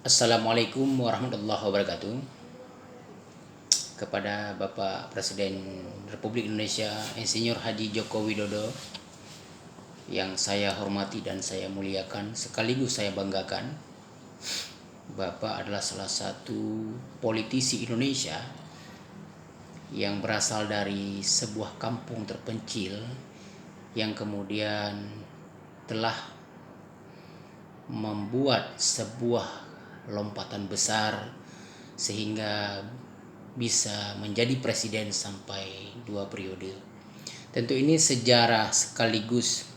Assalamualaikum warahmatullahi wabarakatuh. Kepada Bapak Presiden Republik Indonesia Insinyur Haji Joko Widodo yang saya hormati dan saya muliakan, sekaligus saya banggakan. Bapak adalah salah satu politisi Indonesia yang berasal dari sebuah kampung terpencil yang kemudian telah membuat sebuah lompatan besar sehingga bisa menjadi presiden sampai 2 periode. Tentu ini sejarah sekaligus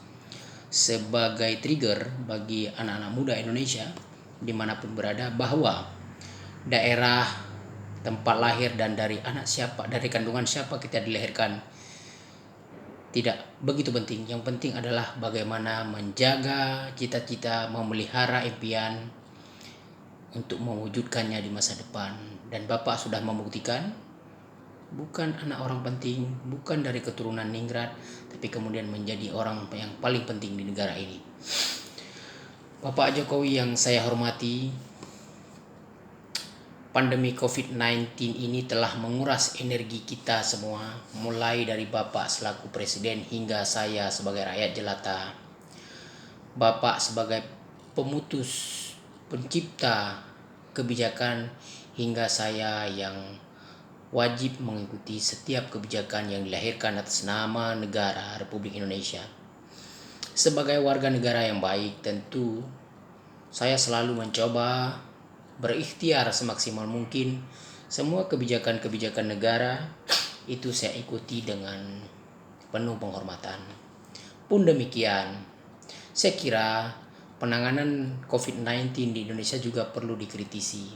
sebagai trigger bagi anak-anak muda Indonesia dimanapun berada, bahwa daerah tempat lahir dan dari anak siapa, dari kandungan siapa kita dilahirkan, tidak begitu penting. Yang penting adalah bagaimana menjaga cita-cita, memelihara impian untuk mewujudkannya di masa depan. Dan Bapak sudah membuktikan bukan anak orang penting, bukan dari keturunan ningrat, tapi kemudian menjadi orang yang paling penting di negara ini. Bapak Jokowi yang saya hormati, pandemi COVID-19 ini telah menguras energi kita semua, mulai dari Bapak selaku presiden hingga saya sebagai rakyat jelata. Bapak sebagai pemutus, pencipta kebijakan, hingga saya yang wajib mengikuti setiap kebijakan yang dilahirkan atas nama negara Republik Indonesia. Sebagai warga negara yang baik, tentu saya selalu mencoba berikhtiar semaksimal mungkin. Semua kebijakan-kebijakan negara itu saya ikuti dengan penuh penghormatan. Pun demikian, saya kira penanganan COVID-19 di Indonesia juga perlu dikritisi.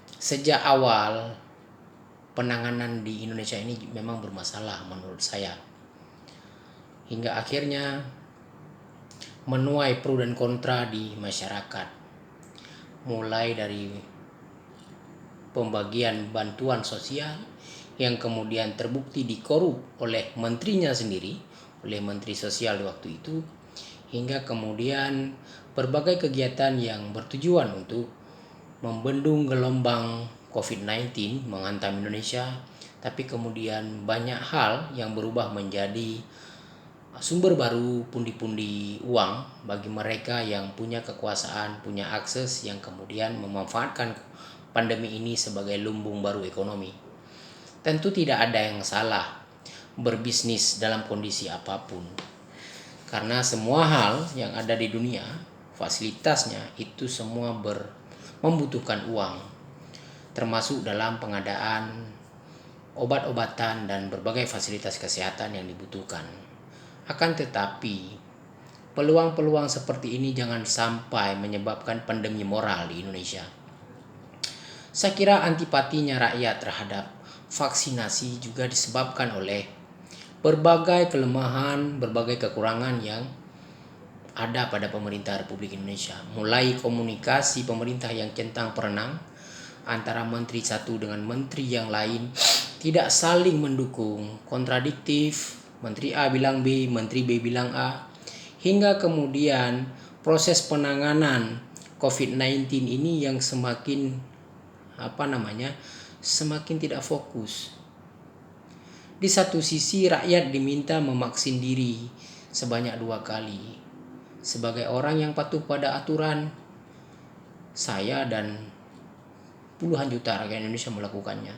Sejak awal, penanganan di Indonesia ini memang bermasalah menurut saya. Hingga akhirnya menuai pro dan kontra di masyarakat. Mulai dari pembagian bantuan sosial yang kemudian terbukti dikorup oleh menterinya sendiri, oleh Menteri Sosial waktu itu, hingga kemudian berbagai kegiatan yang bertujuan untuk membendung gelombang COVID-19 menghantam Indonesia, tapi kemudian banyak hal yang berubah menjadi sumber baru, pundi-pundi uang bagi mereka yang punya kekuasaan, punya akses, yang kemudian memanfaatkan pandemi ini sebagai lumbung baru ekonomi. Tentu tidak ada yang salah berbisnis dalam kondisi apapun, karena semua hal yang ada di dunia, fasilitasnya itu semua membutuhkan uang, termasuk dalam pengadaan obat-obatan dan berbagai fasilitas kesehatan yang dibutuhkan. Akan tetapi, peluang-peluang seperti ini jangan sampai menyebabkan pandemi moral di Indonesia. Saya kira antipatinya rakyat terhadap vaksinasi juga disebabkan oleh berbagai kelemahan, berbagai kekurangan yang ada pada pemerintah Republik Indonesia. Mulai komunikasi pemerintah yang centang perenang antara menteri satu dengan menteri yang lain, tidak saling mendukung, kontradiktif, menteri A bilang B, menteri B bilang A, hingga kemudian proses penanganan COVID-19 ini yang semakin semakin tidak fokus. Di satu sisi rakyat diminta memaksin diri sebanyak 2 kali. Sebagai orang yang patuh pada aturan, saya dan puluhan juta rakyat Indonesia melakukannya.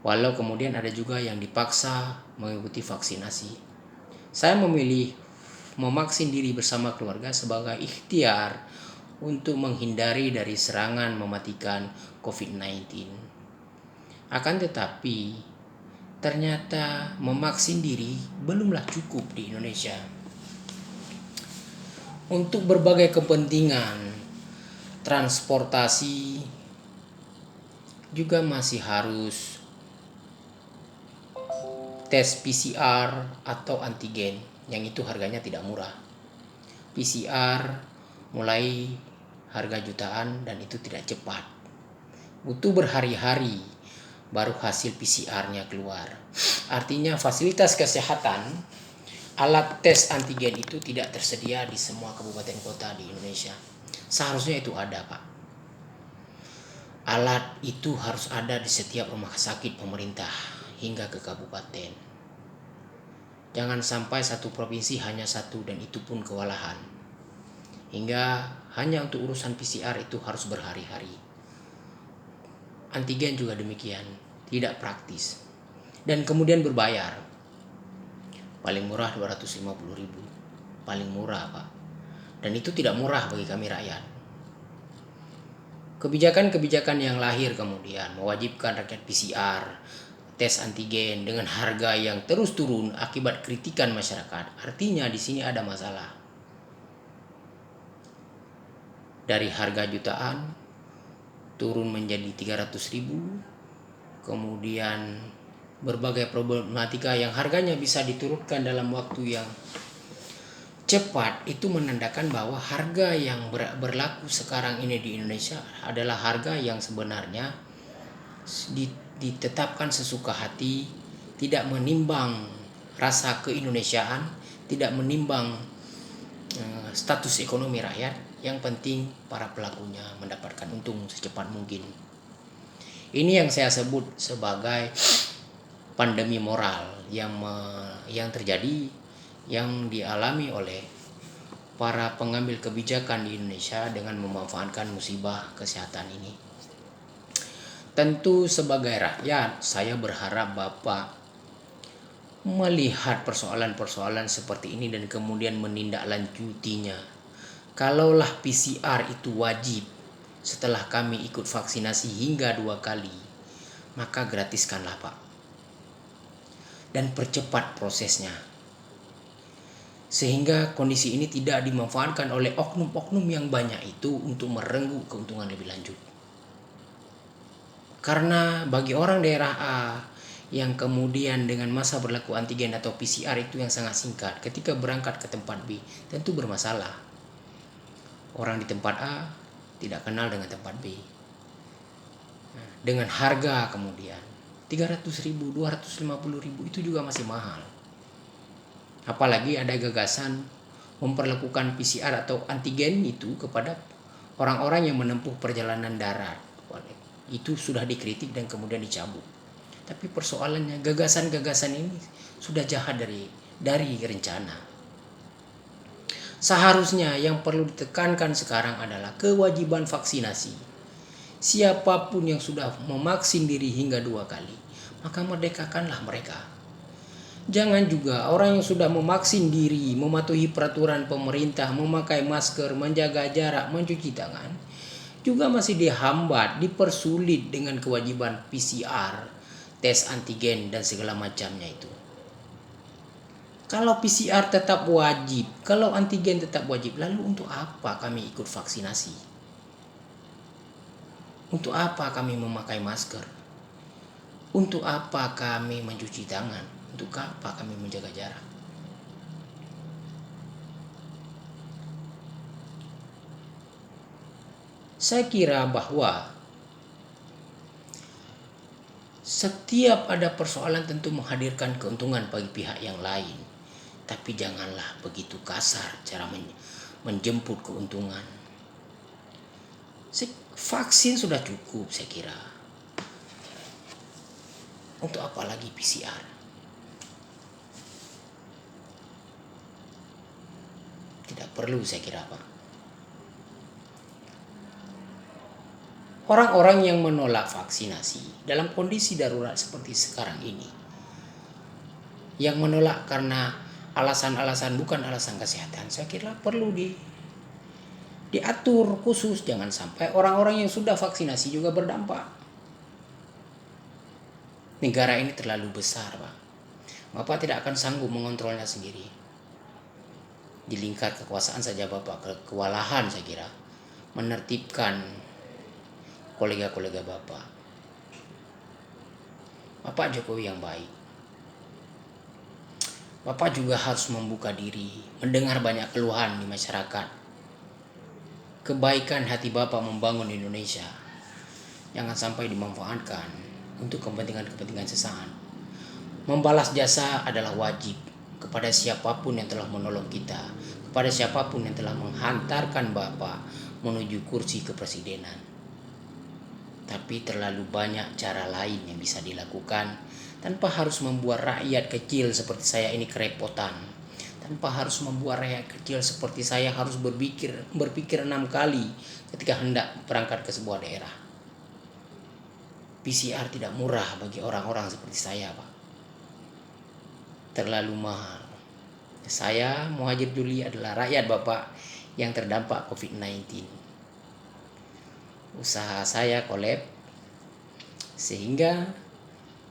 Walau kemudian ada juga yang dipaksa mengikuti vaksinasi. Saya memilih memaksin diri bersama keluarga sebagai ikhtiar untuk menghindari dari serangan mematikan COVID-19. Akan tetapi, ternyata memaksin diri belumlah cukup di Indonesia. Untuk berbagai kepentingan, transportasi juga masih harus tes PCR atau antigen, yang itu harganya tidak murah. PCR mulai harga jutaan dan itu tidak cepat. Butuh berhari-hari baru hasil PCR-nya keluar. Artinya fasilitas kesehatan, alat tes antigen itu tidak tersedia di semua kabupaten kota di Indonesia. Seharusnya itu ada, Pak. Alat itu harus ada di setiap rumah sakit pemerintah hingga ke kabupaten. Jangan sampai satu provinsi hanya satu dan itu pun kewalahan. Hingga hanya untuk urusan PCR itu harus berhari-hari. Antigen juga demikian, tidak praktis. Dan kemudian berbayar. Paling murah 250.000. Paling murah, Pak. Dan itu tidak murah bagi kami rakyat. Kebijakan-kebijakan yang lahir kemudian mewajibkan rakyat PCR, tes antigen dengan harga yang terus turun akibat kritikan masyarakat. Artinya di sini ada masalah. Dari harga jutaan turun menjadi 300.000. Kemudian berbagai problematika yang harganya bisa diturunkan dalam waktu yang cepat, itu menandakan bahwa harga yang berlaku sekarang ini di Indonesia adalah harga yang sebenarnya ditetapkan sesuka hati, tidak menimbang rasa keindonesiaan, tidak menimbang status ekonomi rakyat. Yang penting para pelakunya mendapatkan untung secepat mungkin. Ini yang saya sebut sebagai pandemi moral yang terjadi, yang dialami oleh para pengambil kebijakan di Indonesia dengan memanfaatkan musibah kesehatan ini. Tentu sebagai rakyat, saya berharap Bapak melihat persoalan-persoalan seperti ini dan kemudian menindaklanjutinya. Kalaulah PCR itu wajib setelah kami ikut vaksinasi hingga 2 kali, maka gratiskanlah, Pak. Dan percepat prosesnya. Sehingga kondisi ini tidak dimanfaatkan oleh oknum-oknum yang banyak itu untuk merenggut keuntungan lebih lanjut. Karena bagi orang daerah A yang kemudian dengan masa berlaku antigen atau PCR itu yang sangat singkat, ketika berangkat ke tempat B tentu bermasalah. Orang di tempat A tidak kenal dengan tempat B. Dengan harga kemudian 300.000, 250.000 itu juga masih mahal. Apalagi ada gagasan memperlakukan PCR atau antigen itu kepada orang-orang yang menempuh perjalanan darat. Itu sudah dikritik dan kemudian dicabut. Tapi persoalannya gagasan-gagasan ini sudah jahat dari rencana. Seharusnya yang perlu ditekankan sekarang adalah kewajiban vaksinasi. Siapapun yang sudah memaksin diri hingga 2 kali, maka merdekakanlah mereka. Jangan juga orang yang sudah memaksin diri, mematuhi peraturan pemerintah, memakai masker, menjaga jarak, mencuci tangan, juga masih dihambat, dipersulit dengan kewajiban PCR, tes antigen, dan segala macamnya itu. Kalau PCR tetap wajib, kalau antigen tetap wajib, lalu untuk apa kami ikut vaksinasi? Untuk apa kami memakai masker? Untuk apa kami mencuci tangan? Untuk apa kami menjaga jarak? Saya kira bahwa setiap ada persoalan tentu menghadirkan keuntungan bagi pihak yang lain. Tapi janganlah begitu kasar cara menjemput keuntungan. Vaksin sudah cukup saya kira. Untuk apa lagi PCR? Tidak perlu saya kira, Pak. Orang-orang yang menolak vaksinasi dalam kondisi darurat seperti sekarang ini, yang menolak karena alasan-alasan bukan alasan kesehatan, saya kira perlu diatur khusus. Jangan sampai orang-orang yang sudah vaksinasi juga berdampak. Negara ini terlalu besar, Pak. Bapak tidak akan sanggup mengontrolnya sendiri. Di lingkar kekuasaan saja Bapak kewalahan saya kira menertibkan kolega-kolega Bapak. Bapak Jokowi yang baik. Bapak juga harus membuka diri, mendengar banyak keluhan di masyarakat. Kebaikan hati Bapak membangun Indonesia jangan sampai dimanfaatkan untuk kepentingan-kepentingan sesaat. Membalas jasa adalah wajib kepada siapapun yang telah menolong kita, kepada siapapun yang telah menghantarkan Bapak menuju kursi kepresidenan. Tapi terlalu banyak cara lain yang bisa dilakukan tanpa harus membuat rakyat kecil seperti saya ini kerepotan. Tanpa harus membuat rakyat kecil seperti saya harus berpikir 6 kali ketika hendak berangkat ke sebuah daerah. PCR tidak murah bagi orang-orang seperti saya, Pak. Terlalu mahal. Saya, Muhajir Juli, adalah rakyat Bapak yang terdampak COVID-19. Usaha saya kolab sehingga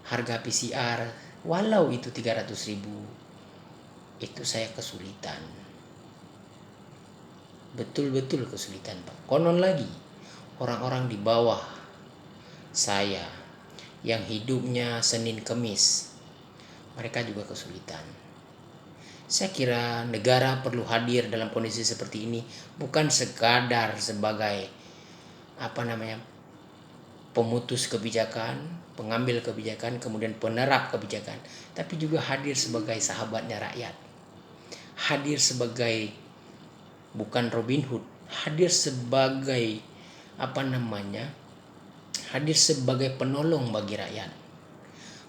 harga PCR walau itu 300.000 itu saya kesulitan. Betul-betul kesulitan, Pak. Konon lagi orang-orang di bawah saya yang hidupnya Senin Kemis, mereka juga kesulitan. Saya kira negara perlu hadir dalam kondisi seperti ini bukan sekadar sebagai pemutus kebijakan, pengambil kebijakan, kemudian penerap kebijakan, tapi juga hadir sebagai sahabatnya rakyat. Hadir sebagai bukan Robin Hood, hadir sebagai hadir sebagai penolong bagi rakyat.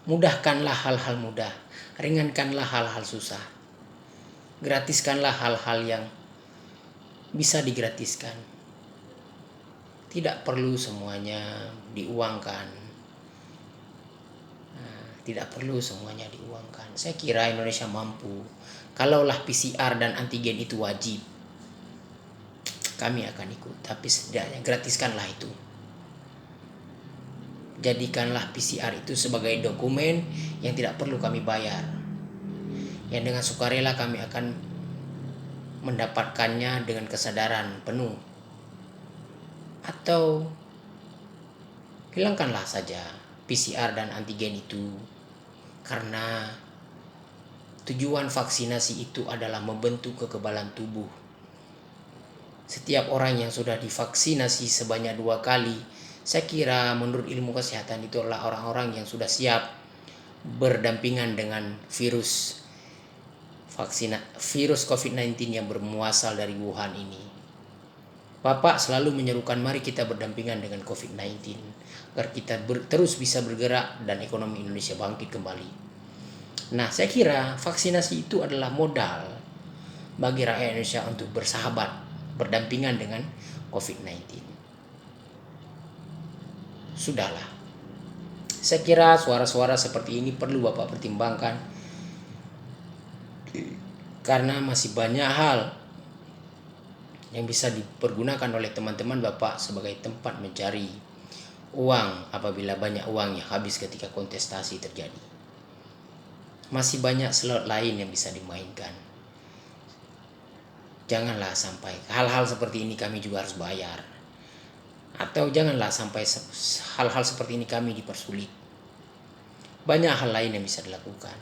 Mudahkanlah hal-hal mudah, ringankanlah hal-hal susah. Gratiskanlah hal-hal yang bisa digratiskan. Tidak perlu semuanya diuangkan. Tidak perlu semuanya diuangkan. Saya kira Indonesia mampu. Kalaulah PCR dan antigen itu wajib, kami akan ikut. Tapi setidaknya gratiskanlah itu. Jadikanlah PCR itu sebagai dokumen yang tidak perlu kami bayar. Yang dengan sukarela kami akan mendapatkannya dengan kesadaran penuh. Atau hilangkanlah saja PCR dan antigen itu, karena tujuan vaksinasi itu adalah membentuk kekebalan tubuh. Setiap orang yang sudah divaksinasi sebanyak 2 kali, saya kira menurut ilmu kesehatan itu adalah orang-orang yang sudah siap berdampingan dengan virus COVID-19 yang bermuasal dari Wuhan ini. Bapak selalu menyerukan mari kita berdampingan dengan COVID-19 agar kita terus bisa bergerak dan ekonomi Indonesia bangkit kembali. Nah, saya kira vaksinasi itu adalah modal bagi rakyat Indonesia untuk bersahabat, berdampingan dengan COVID-19. Sudahlah. Saya kira suara-suara seperti ini perlu Bapak pertimbangkan, karena masih banyak hal yang bisa dipergunakan oleh teman-teman Bapak sebagai tempat mencari uang apabila banyak uang yang habis ketika kontestasi terjadi. Masih banyak slot lain yang bisa dimainkan. Janganlah sampai hal-hal seperti ini kami juga harus bayar. Atau janganlah sampai hal-hal seperti ini kami dipersulit. Banyak hal lain yang bisa dilakukan.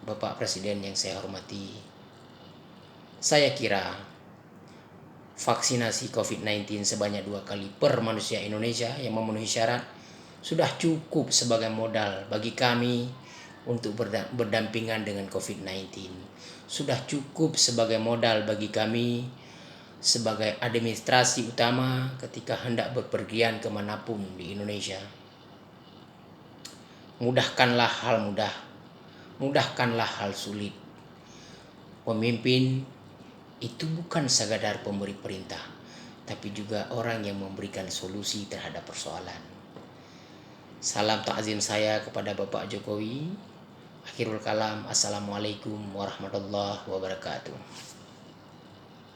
Bapak Presiden yang saya hormati, saya kira vaksinasi COVID-19 sebanyak 2 kali per manusia Indonesia yang memenuhi syarat sudah cukup sebagai modal bagi kami untuk berdampingan dengan COVID-19. Sudah cukup sebagai modal bagi kami sebagai administrasi utama ketika hendak berpergian kemanapun di Indonesia. Mudahkanlah hal mudah, mudahkanlah hal sulit. Pemimpin itu bukan sekadar pemberi perintah, tapi juga orang yang memberikan solusi terhadap persoalan. Salam takzim saya kepada Bapak Jokowi. Akhirul kalam, Assalamualaikum warahmatullahi wabarakatuh.